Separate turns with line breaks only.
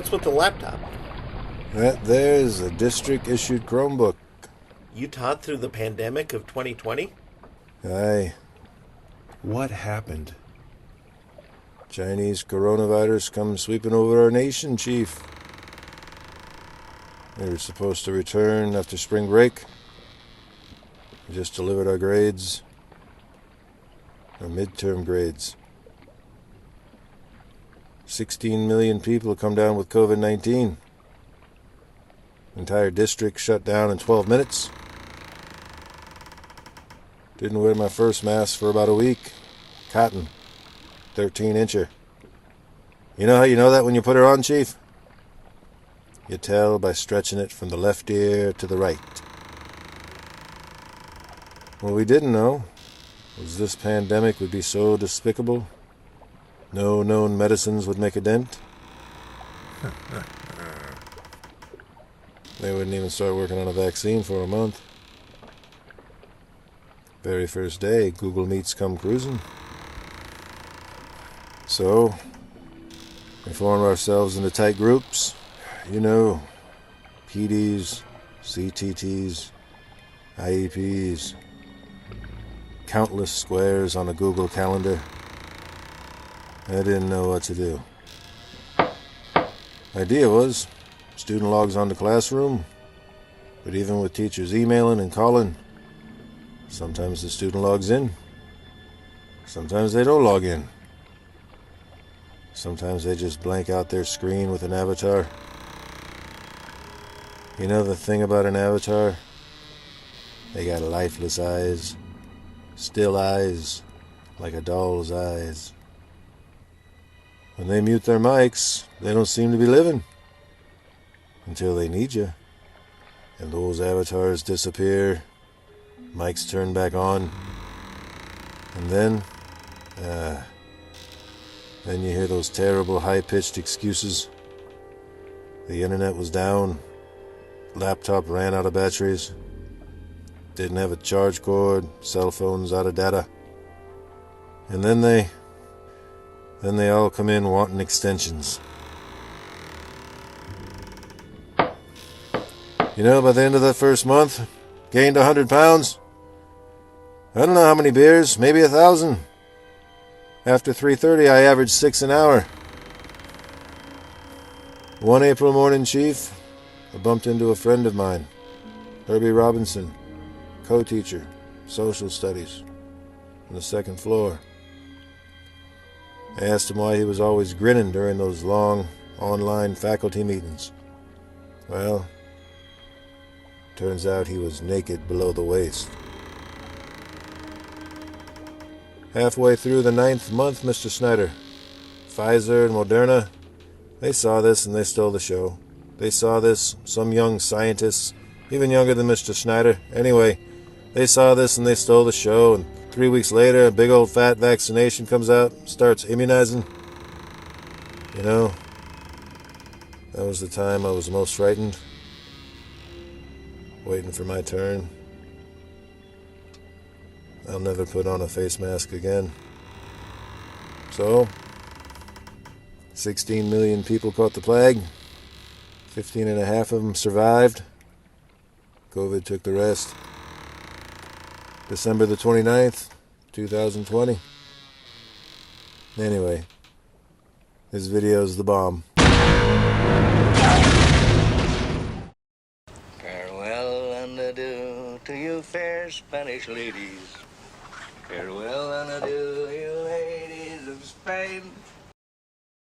What's with the laptop?
That there's a district-issued Chromebook.
You taught through the pandemic of 2020?
Aye.
What happened?
Chinese coronavirus come sweeping over our nation, Chief. We were supposed to return after spring break. We just delivered our grades. Our midterm grades. 16 million people come down with COVID-19. Entire district shut down in 12 minutes. Didn't wear my first mask for about a week. Cotton. 13-incher. You know how you know that when you put her on, Chief? You tell by stretching it from the left ear to the right. What we didn't know was this pandemic would be so despicable, no known medicines would make a dent. They wouldn't even start working on a vaccine for a month. Very first day, Google Meets come cruising. So, we form ourselves into tight groups. You know, PDs, CTTs, IEPs, countless squares on a Google Calendar. I didn't know what to do. Idea was, student logs on the classroom, but even with teachers emailing and calling, sometimes the student logs in, sometimes they don't log in. Sometimes they just blank out their screen with an avatar. You know the thing about an avatar? They got lifeless eyes, still eyes, like a doll's eyes. When they mute their mics, they don't seem to be living. Until they need you. And those avatars disappear, mics turn back on, and then you hear those terrible high-pitched excuses. The internet was down, laptop ran out of batteries, didn't have a charge cord, cell phone's out of data. And then they all come in wanting extensions. You know, by the end of that first month, gained 100 pounds. I don't know how many beers, maybe 1,000. After 3:30, I averaged 6 an hour. One April morning, Chief, I bumped into a friend of mine, Herbie Robinson, co-teacher, social studies, on the second floor. I asked him why he was always grinning during those long, online faculty meetings. Well, turns out he was naked below the waist. Halfway through the 9th month, Mr. Snyder, Pfizer and Moderna, they saw this and they stole the show. They saw this, some young scientists, even younger than Mr. Snyder. Anyway, they saw this and they stole the show, and 3 weeks later, a big old fat vaccination comes out, starts immunizing. You know, that was the time I was most frightened. Waiting for my turn. I'll never put on a face mask again. So, 16 million people caught the plague. 15 and a half of them survived. COVID took the rest. December the 29th, 2020. Anyway, this video's the bomb.
Farewell and adieu to you fair Spanish ladies. Farewell and adieu, you ladies of Spain.